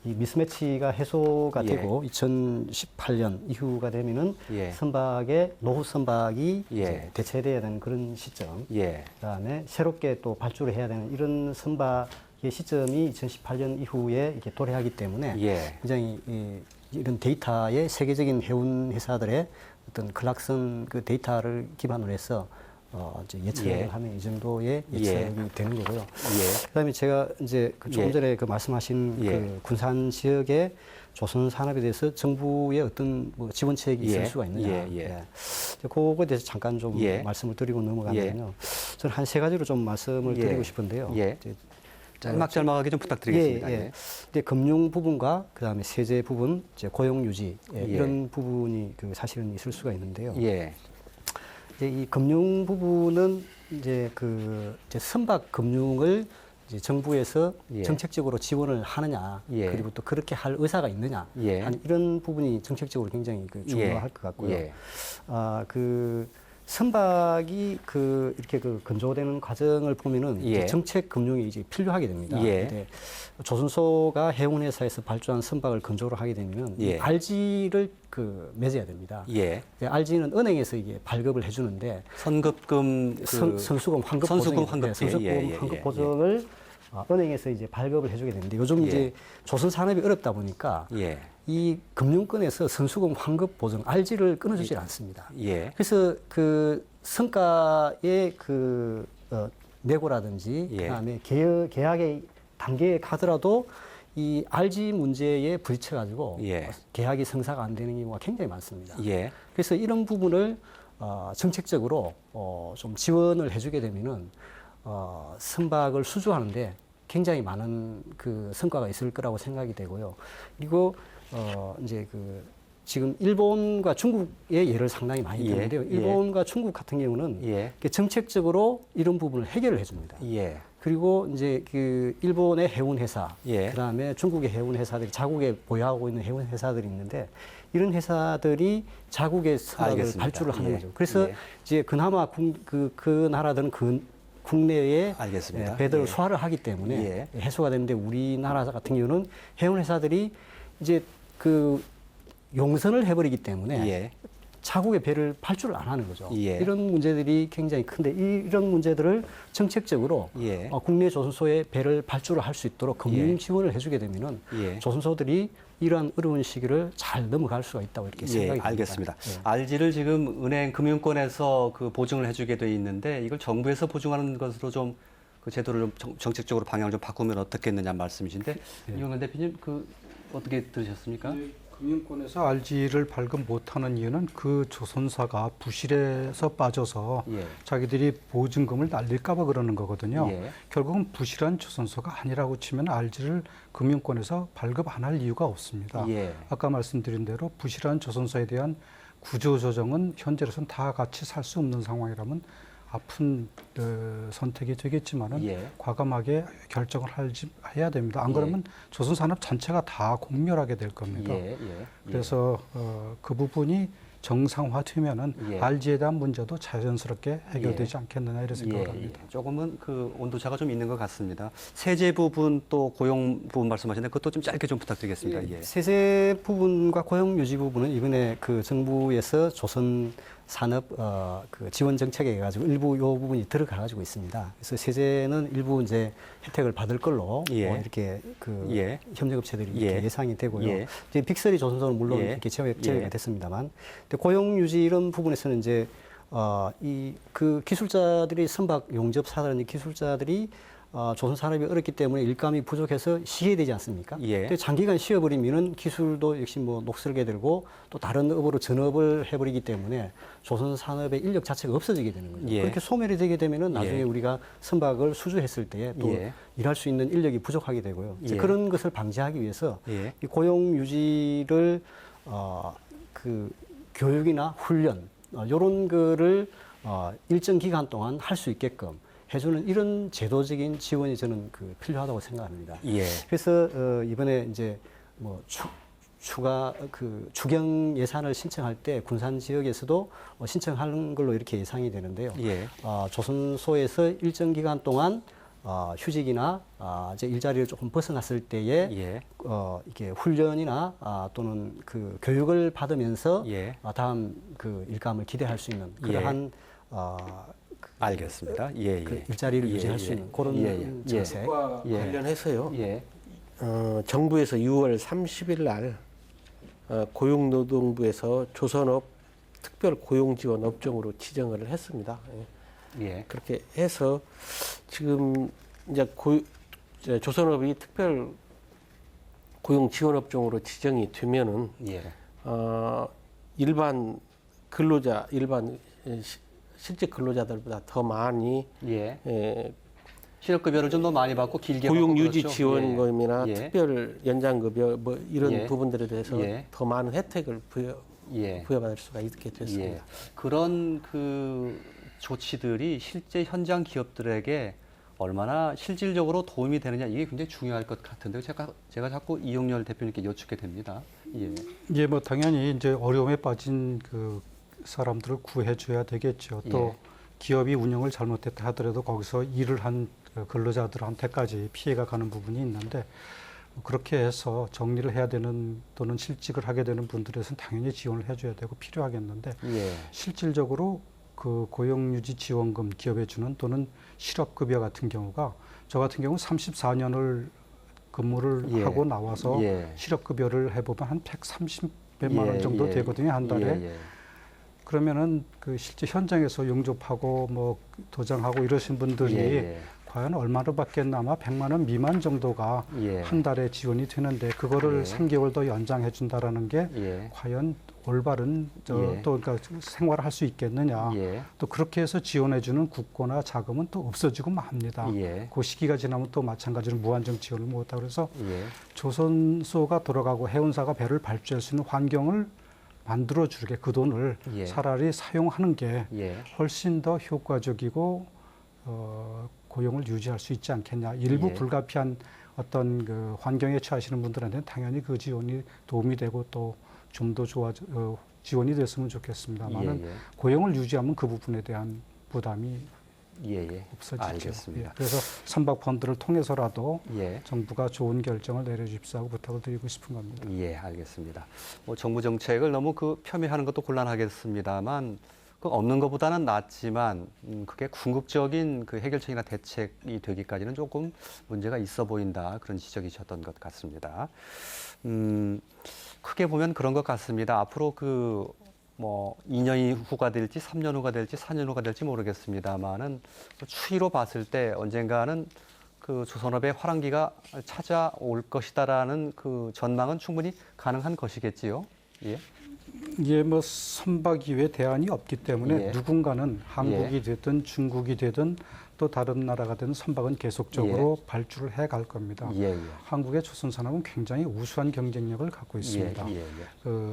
이 미스매치가 해소가 예. 되고 2018년 이후가 되면은 예. 노후 선박이 예. 이제 대체돼야 되는 그런 시점. 예. 그다음에 새롭게 또 발주를 해야 되는 이런 선박의 시점이 2018년 이후에 이렇게 도래하기 때문에 예. 굉장히 이런 데이터의 세계적인 해운 회사들의 어떤 클락슨 그 데이터를 기반으로 해서 이제 예측을 예. 하면 이 정도의 예측이 되는 거고요. 예. 그다음에 제가 이제 조금 예. 전에 그 말씀하신 예. 그 군산 지역의 조선 산업에 대해서 정부의 어떤 뭐 지원책이 있을 예. 수가 있느냐. 예. 예. 그거에 대해서 잠깐 좀 예. 말씀을 드리고 넘어가면요. 저는 한 세 가지로 좀 말씀을 예. 드리고 싶은데요. 예. 이제 짤막짤막하게 좀 부탁드리겠습니다. 예, 예. 이제 금융 부분과 그다음에 세제 부분, 이제 고용 유지 이런 부분이 그 사실은 있을 수가 있는데요. 예. 이제 이 금융 부분은 이제 이제 선박 금융을 이제 정부에서 예. 정책적으로 지원을 하느냐, 예. 그리고 또 그렇게 할 의사가 있느냐, 예. 하는 이런 부분이 정책적으로 굉장히 중요할 것 같고요. 예. 선박이 이렇게 건조되는 과정을 보면은 예. 이제 정책 금융이 이제 필요하게 됩니다. 예. 근데 조선소가 해운회사에서 발주한 선박을 건조를 하게 되면 예. RG를 맺어야 됩니다. 예. RG는 은행에서 이게 발급을 해주는데 선급금 선수금 환급 선수금 보증이- 환급 네, 선수금 예, 예, 환급 예, 보증을 은행에서 이제 발급을 해주게 되는데 요즘 예. 이제 조선 산업이 어렵다 보니까 예. 이 금융권에서 선수금 환급 보증 RG를 끊어주질 않습니다. 예. 그래서 성과의 내고라든지 예. 그다음에 계약의 단계에 가더라도 이 RG 문제에 부딪혀가지고 예. 계약이 성사가 안 되는 경우가 굉장히 많습니다. 예. 그래서 이런 부분을 정책적으로 좀 지원을 해주게 되면은 선박을 수주하는데 굉장히 많은 성과가 있을 거라고 생각이 되고요. 그리고 이제 지금 일본과 중국의 예를 상당히 많이 예. 드는데요. 일본과 중국 같은 경우는 예. 정책적으로 이런 부분을 해결을 해줍니다. 예. 그리고 이제 일본의 해운 회사, 예. 그다음에 중국의 해운 회사들이 자국에 보유하고 있는 해운 회사들이 있는데 이런 회사들이 자국의 선박을 알겠습니다. 발주를 하는 예. 거죠. 그래서 예. 이제 그나마 그 나라들은 국내에 알겠습니다. 배들을 예. 소화를 하기 때문에 예. 해소가 되는데 우리나라 같은 경우는 해운 회사들이 이제 용선을 해버리기 때문에 예. 자국의 배를 발주를 안 하는 거죠. 예. 이런 문제들이 굉장히 큰데 이런 문제들을 정책적으로 예. 국내 조선소에 배를 발주를 할 수 있도록 금융 예. 지원을 해주게 되면은 예. 조선소들이 이러한 어려운 시기를 잘 넘어갈 수가 있다고 이렇게 생각이 예, 듭니다. 알겠습니다. 예. RG를 지금 은행 금융권에서 그 보증을 해주게 돼 있는데 이걸 정부에서 보증하는 것으로 좀 그 제도를 좀 정책적으로 방향을 좀 바꾸면 어떻겠느냐 말씀이신데 이용현 대표님 그 어떻게 들으셨습니까? 금융권에서 RG를 발급 못하는 이유는 그 조선사가 부실에서 빠져서 예. 자기들이 보증금을 날릴까봐 그러는 거거든요. 예. 결국은 부실한 조선소가 아니라고 치면 RG를 금융권에서 발급 안 할 이유가 없습니다. 예. 아까 말씀드린 대로 부실한 조선소에 대한 구조조정은 현재로서는 다 같이 살 수 없는 상황이라면 아픈 선택이 되겠지만은 예. 과감하게 결정을 해야 됩니다. 안 예. 그러면 조선산업 전체가 다 공멸하게 될 겁니다. 예. 예. 그래서 그 부분이 정상화되면은 예. RG에 대한 문제도 자연스럽게 해결되지 않겠느냐 이런 생각을 합니다. 조금은 그 온도차가 좀 있는 것 같습니다. 세제 부분 또 고용 부분 말씀하셨는데 그것도 좀 짧게 좀 부탁드리겠습니다. 예. 세제 부분과 고용 유지 부분은 이번에 그 정부에서 조선 산업 그 지원 정책에 가지고 일부 요 부분이 들어가 가지고 있습니다. 그래서 세제는 일부 이제 혜택을 받을 걸로 예. 이렇게 그 예. 협력업체들이 예. 이렇게 예상이 되고요. 예. 이제 빅3 조선소는 물론 예. 이렇게 제외가 예. 됐습니다만, 근데 고용 유지 이런 부분에서는 이제 이 그 기술자들이 선박 용접사라는 기술자들이 조선 산업이 어렵기 때문에 일감이 부족해서 쉬게 되지 않습니까? 예. 근데 장기간 쉬어버리면은 기술도 역시 뭐 녹슬게 되고 또 다른 업으로 전업을 해버리기 때문에 조선 산업의 인력 자체가 없어지게 되는 거죠. 예. 그렇게 소멸이 되게 되면은 나중에 예. 우리가 선박을 수주했을 때 또 예. 일할 수 있는 인력이 부족하게 되고요. 이제 예. 그런 것을 방지하기 위해서 예. 이 고용 유지를 그 교육이나 훈련 이런 거를 일정 기간 동안 할 수 있게끔 해주는 이런 제도적인 지원이 저는 그 필요하다고 생각합니다. 예. 그래서 이번에 이제 뭐 추가 그 추경 예산을 신청할 때 군산 지역에서도 신청하는 걸로 이렇게 예상이 되는데요. 예. 조선소에서 일정 기간 동안 휴직이나 이제 일자리를 조금 벗어났을 때에 예. 이게 훈련이나 또는 그 교육을 받으면서 예. 다음 그 일감을 기대할 수 있는 그러한 알겠습니다. 예. 그 예. 일자리를 예, 유지할 예. 수 있는 그런 예, 예. 정책. 과 예. 관련해서요. 예. 정부에서 6월 30일 날 고용노동부에서 조선업 특별 고용지원 업종으로 지정을 했습니다. 예. 그렇게 해서 지금 이제 조선업이 특별 고용 지원 업종으로 지정이 되면은 예. 일반 근로자, 실제 근로자들보다 더 많이 예. 실업급여를 좀 더 많이 받고 길게 고용 받고 유지 그렇죠? 지원금이나 예. 특별 연장급여 뭐 이런 예. 부분들에 대해서 예. 더 많은 혜택을 예. 부여받을 수가 있게 됐습니다. 예. 그런 그 조치들이 실제 현장 기업들에게 얼마나 실질적으로 도움이 되느냐 이게 굉장히 중요할 것 같은데 제가 자꾸 이용렬 대표님께 여쭙게 됩니다. 예. 예, 뭐 당연히 이제 어려움에 빠진 그 사람들을 구해줘야 되겠죠. 또 예. 기업이 운영을 잘못했다 하더라도 거기서 일을 한 근로자들한테까지 피해가 가는 부분이 있는데 그렇게 해서 정리를 해야 되는 또는 실직을 하게 되는 분들에서는 당연히 지원을 해줘야 되고 필요하겠는데 예. 실질적으로 그 고용유지 지원금 기업에 주는 또는 실업급여 같은 경우가 저 같은 경우 34년을 근무를 예. 하고 나와서 예. 실업급여를 해보면 한 130몇만 원 정도 예. 되거든요, 한 달에. 예. 그러면은 그 실제 현장에서 용접하고 뭐 도장하고 이러신 분들이 예. 과연 얼마나 받겠나 아마 100만 원 미만 정도가 예. 네. 한 달에 지원이 되는데 그거를 예. 3개월 더 연장해 준다라는 게 예. 과연 올바른 예. 또 그러니까 생활을 할 수 있겠느냐. 예. 또 그렇게 해서 지원해 주는 국고나 자금은 또 없어지고 맙니다. 예. 그 시기가 지나면 또 마찬가지로 무한정 지원을 못 하고 그래서 예. 조선소가 돌아가고 해운사가 배를 발주할 수 있는 환경을 만들어 주게 그 돈을 예. 차라리 사용하는 게 예. 훨씬 더 효과적이고 고용을 유지할 수 있지 않겠냐. 일부 예. 불가피한 어떤 그 환경에 처하시는 분들한테는 당연히 그 지원이 도움이 되고 또 좀 더 지원이 됐으면 좋겠습니다만은 예. 고용을 유지하면 그 부분에 대한 부담이 예. 없어지죠. 알겠습니다. 예, 그래서 선박 펀드를 통해서라도 예. 정부가 좋은 결정을 내려주십시오 하고 부탁을 드리고 싶은 겁니다. 예, 알겠습니다. 뭐 정부 정책을 너무 폄훼하는 것도 곤란하겠습니다만 그 없는 것보다는 낫지만 그게 궁극적인 그 해결책이나 대책이 되기까지는 조금 문제가 있어 보인다 그런 지적이셨던 것 같습니다. 크게 보면 그런 것 같습니다. 앞으로 뭐 2년 후가 될지 3년 후가 될지 4년 후가 될지 모르겠습니다만은 추이로 봤을 때 언젠가는 그 조선업의 화랑기가 찾아올 것이다라는 그 전망은 충분히 가능한 것이겠지요. 예. 이게 뭐 선박 이외에 대안이 없기 때문에 예. 누군가는 한국이 되든 중국이 되든 또 다른 나라가 되든 선박은 계속적으로 발주를 해 갈 겁니다. 예. 한국의 조선산업은 굉장히 우수한 경쟁력을 갖고 있습니다. 예.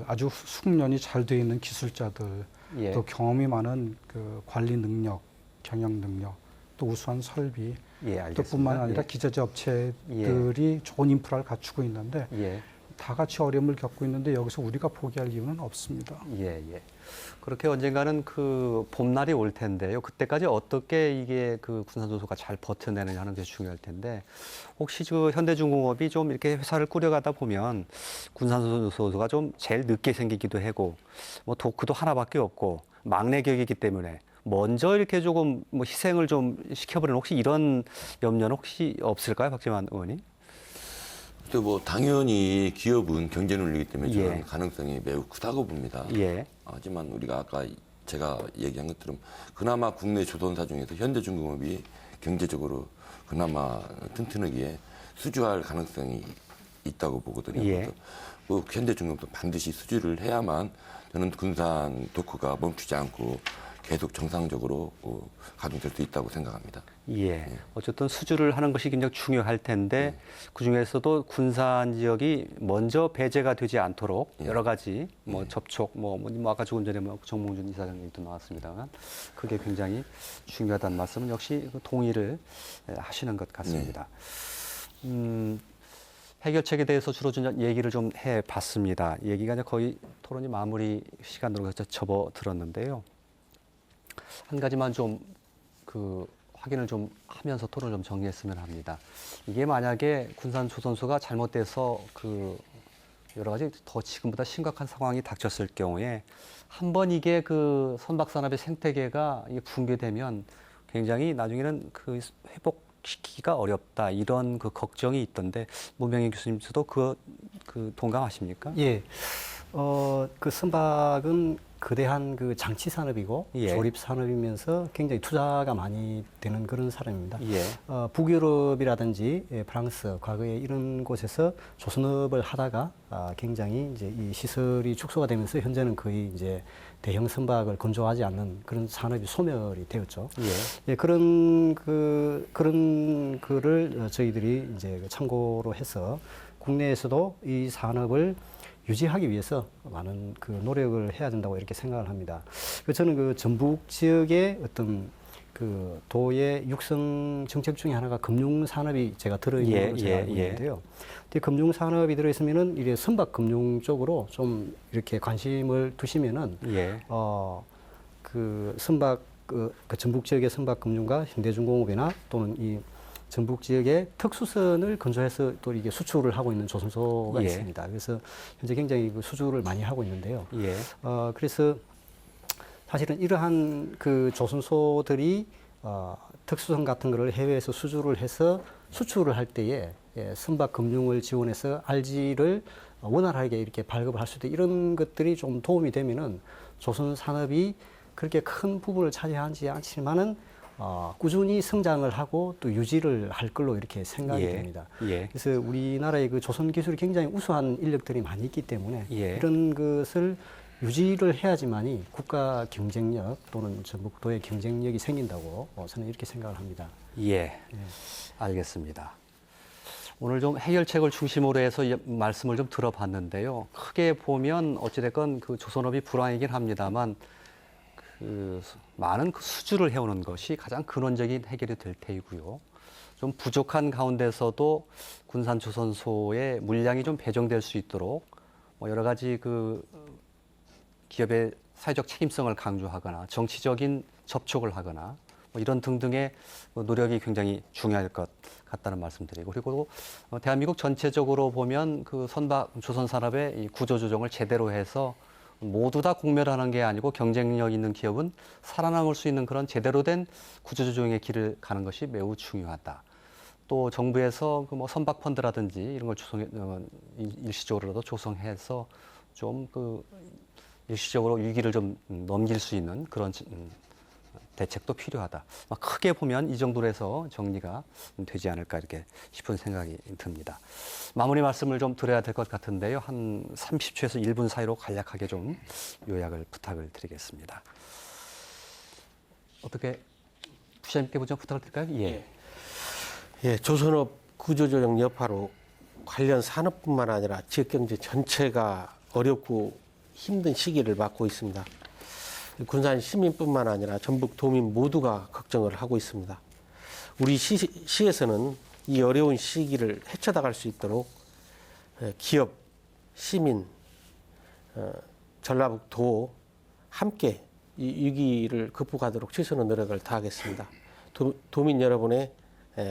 아주 숙련이 잘 돼 있는 기술자들, 예. 또 경험이 많은 그 관리 능력, 경영 능력, 또 우수한 설비, 예, 또 알겠습니다. 뿐만 아니라 예. 기저제 업체들이 좋은 인프라를 갖추고 있는데 예. 다 같이 어려움을 겪고 있는데 여기서 우리가 포기할 이유는 없습니다. 예. 그렇게 언젠가는 그 봄날이 올 텐데요. 그때까지 어떻게 이게 그 군산조선소가 잘 버텨내느냐 하는 게 중요할 텐데 혹시 그 현대중공업이 좀 이렇게 회사를 꾸려가다 보면 군산조선소가 좀 제일 늦게 생기기도 하고 뭐 도크도 하나밖에 없고 막내 격이기 때문에 먼저 이렇게 조금 뭐 희생을 좀 시켜버리는 혹시 이런 염려는 혹시 없을까요, 박지만 의원님? 또 뭐 당연히 기업은 경제 논리이기 때문에 예. 저는 가능성이 매우 크다고 봅니다. 예. 하지만 우리가 아까 제가 얘기한 것처럼 그나마 국내 조선사 중에서 현대중공업이 경제적으로 그나마 튼튼하기에 수주할 가능성이 있다고 보거든요. 예. 그래서 그 현대중공업도 반드시 수주를 해야만 저는 군산 도크가 멈추지 않고 계속 정상적으로 가동될 수 있다고 생각합니다. 예. 어쨌든 수주를 하는 것이 굉장히 중요할 텐데 그 중에서도 군산 지역이 먼저 배제가 되지 않도록 여러 가지 뭐 접촉, 뭐 아까 조금 전에 뭐 정몽준 이사장님도 나왔습니다만 그게 굉장히 중요하다는 말씀은 역시 동의를 하시는 것 같습니다. 해결책에 대해서 주로 좀 얘기를 좀 해봤습니다. 얘기가 이제 거의 토론이 마무리 시간으로 접어들었는데요. 한 가지만 좀 확인을 좀 하면서 토론을 좀 정리했으면 합니다. 이게 만약에 군산조선소가 잘못돼서 여러 가지 더 지금보다 심각한 상황이 닥쳤을 경우에 한번 이게 선박산업의 생태계가 이게 붕괴되면 굉장히 나중에는 회복시키기가 어렵다 이런 걱정이 있던데 문명희 교수님도 동감하십니까? 예. 선박은 거대한 장치 산업이고 예. 조립 산업이면서 굉장히 투자가 많이 되는 그런 산업입니다. 예. 북유럽이라든지 프랑스 과거에 이런 곳에서 조선업을 하다가 굉장히 이제 이 시설이 축소가 되면서 현재는 거의 이제 대형 선박을 건조하지 않는 그런 산업이 소멸이 되었죠. 예. 예, 그런 거를 저희들이 이제 참고로 해서 국내에서도 이 산업을 유지하기 위해서 많은 노력을 해야 된다고 이렇게 생각을 합니다. 저는 전북 지역의 어떤 도의 육성 정책 중에 하나가 금융 산업이 제가 들어있는 걸로 제가 알고 있는데요. 금융 산업이 들어있으면은 이게 선박 금융 쪽으로 좀 이렇게 관심을 두시면은 선박 전북 지역의 선박 금융과 현대중공업이나 또는 이 전북 지역의 특수선을 건조해서 또 이게 수출을 하고 있는 조선소가 있습니다. 그래서 현재 굉장히 수주를 많이 하고 있는데요. 그래서 사실은 이러한 조선소들이 특수선 같은 거를 해외에서 수주를 해서 수출을 할 때에 선박 금융을 지원해서 RG를 원활하게 이렇게 발급을 할 수 있다. 이런 것들이 좀 도움이 되면은 조선 산업이 그렇게 큰 부분을 차지하지 않지만은 꾸준히 성장을 하고 또 유지를 할 걸로 이렇게 생각이 됩니다. 그래서 우리나라의 조선 기술이 굉장히 우수한 인력들이 많이 있기 때문에 이런 것을 유지를 해야지만이 국가 경쟁력 또는 전북도의 경쟁력이 생긴다고 저는 이렇게 생각을 합니다. 알겠습니다. 오늘 좀 해결책을 중심으로 해서 말씀을 좀 들어봤는데요. 크게 보면 어찌됐건 조선업이 불황이긴 합니다만 많은 수주를 해오는 것이 가장 근원적인 해결이 될 테이고요. 좀 부족한 가운데서도 군산조선소의 물량이 좀 배정될 수 있도록 여러 가지 기업의 사회적 책임성을 강조하거나 정치적인 접촉을 하거나 뭐 이런 등등의 노력이 굉장히 중요할 것 같다는 말씀드리고, 그리고 대한민국 전체적으로 보면 그 선박 조선 산업의 이 구조 조정을 제대로 해서 모두 다 공멸하는 게 아니고 경쟁력 있는 기업은 살아남을 수 있는 그런 제대로 된 구조 조정의 길을 가는 것이 매우 중요하다. 또 정부에서 그 뭐 선박 펀드라든지 이런 걸 일시적으로라도 조성해서 좀 그 일시적으로 위기를 좀 넘길 수 있는 그런 대책도 필요하다. 크게 보면 이 정도로 해서 정리가 되지 않을까 이렇게 싶은 생각이 듭니다. 마무리 말씀을 좀 드려야 될 것 같은데요. 한 30초에서 1분 사이로 간략하게 좀 요약을 부탁을 드리겠습니다. 어떻게 부장님께 좀 부탁을 드릴까요? 예. 예, 조선업 구조조정 여파로 관련 산업뿐만 아니라 지역경제 전체가 어렵고 힘든 시기를 맞고 있습니다. 군산 시민뿐만 아니라 전북 도민 모두가 걱정을 하고 있습니다. 우리 시에서는 이 어려운 시기를 헤쳐나갈 수 있도록 기업, 시민, 전라북도 함께 이 위기를 극복하도록 최선의 노력을 다하겠습니다. 도민 여러분의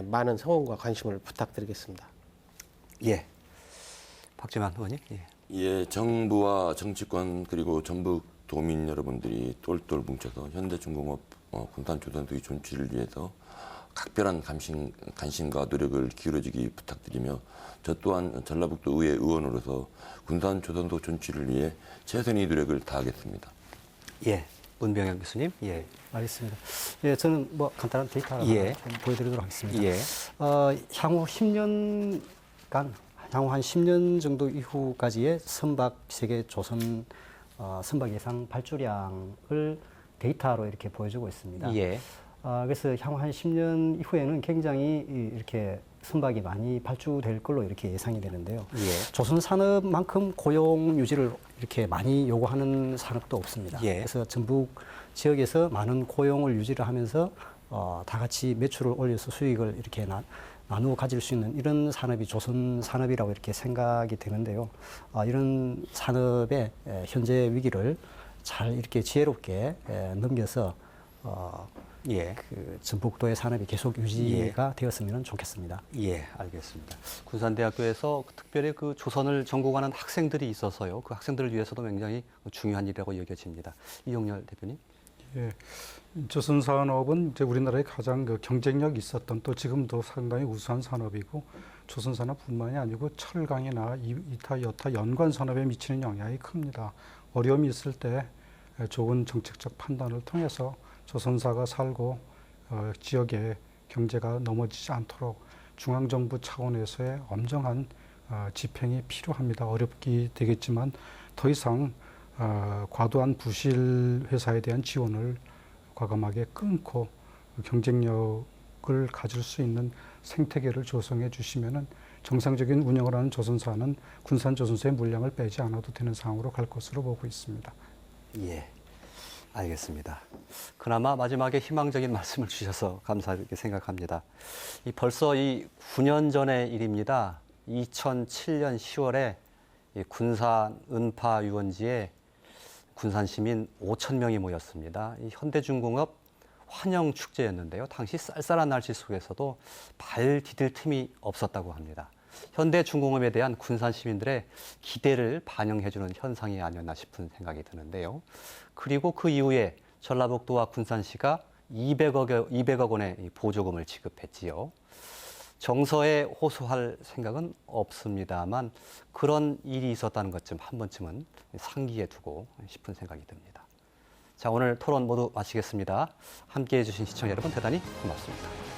많은 성원과 관심을 부탁드리겠습니다. 예. 박재만 의원님. 예. 예, 정부와 정치권 그리고 전북 도민 여러분들이 똘똘 뭉쳐서 현대중공업 군산조선소의 존치를 위해서 각별한 관심과 노력을 기울여주기 부탁드리며, 저 또한 전라북도 의회 의원으로서 군산조선소 존치를 위해 최선의 노력을 다하겠습니다. 예. 문병현 교수님. 예. 알겠습니다. 예, 저는 뭐 간단한 데이터 하나 예. 좀 보여드리도록 하겠습니다. 예. 향후 10년간, 향후 한 10년 정도 이후까지의 선박 세계 조선 선박 예상 발주량을 데이터로 이렇게 보여주고 있습니다. 예. 그래서 향후 한 10년 이후에는 굉장히 이렇게 선박이 많이 발주될 걸로 이렇게 예상이 되는데요. 예. 조선 산업만큼 고용 유지를 이렇게 많이 요구하는 산업도 없습니다. 예. 그래서 전북 지역에서 많은 고용을 유지를 하면서 다 같이 매출을 올려서 수익을 이렇게 나누어 가질 수 있는 이런 산업이 조선 산업이라고 이렇게 생각이 되는데요. 이런 산업의 현재 위기를 잘 이렇게 지혜롭게 넘겨서 예. 그 전북도의 산업이 계속 유지가 되었으면 좋겠습니다. 예, 알겠습니다. 군산대학교에서 특별히 그 조선을 전공하는 학생들이 있어서요. 그 학생들을 위해서도 굉장히 중요한 일이라고 여겨집니다. 이용렬 대표님. 예, 조선 산업은 이제 우리나라의 가장 그 경쟁력 있었던, 또 지금도 상당히 우수한 산업이고, 조선 산업뿐만이 아니고 철강이나 이타 여타 연관 산업에 미치는 영향이 큽니다. 어려움이 있을 때 좋은 정책적 판단을 통해서 조선사가 살고 지역의 경제가 넘어지지 않도록 중앙정부 차원에서의 엄정한 집행이 필요합니다. 어렵게 되겠지만 더 이상 과도한 부실 회사에 대한 지원을 과감하게 끊고 경쟁력을 가질 수 있는 생태계를 조성해 주시면은 정상적인 운영을 하는 조선사는 군산조선소의 물량을 빼지 않아도 되는 상황으로 갈 것으로 보고 있습니다. 예, 알겠습니다. 그나마 마지막에 희망적인 말씀을 주셔서 감사하게 생각합니다. 벌써 이 9년 전의 일입니다. 2007년 10월에 군산 은파 유원지에 군산 시민 5,000명이 모였습니다. 이 현대중공업 환영 축제였는데요. 당시 쌀쌀한 날씨 속에서도 발 디딜 틈이 없었다고 합니다. 현대중공업에 대한 군산 시민들의 기대를 반영해주는 현상이 아니었나 싶은 생각이 드는데요. 그리고 그 이후에 전라북도와 군산시가 200억 원의 보조금을 지급했지요. 정서에 호소할 생각은 없습니다만 그런 일이 있었다는 것 좀 한 번쯤은 상기해 두고 싶은 생각이 듭니다. 자, 오늘 토론 모두 마치겠습니다. 함께해 주신 시청자 여러분 대단히 고맙습니다.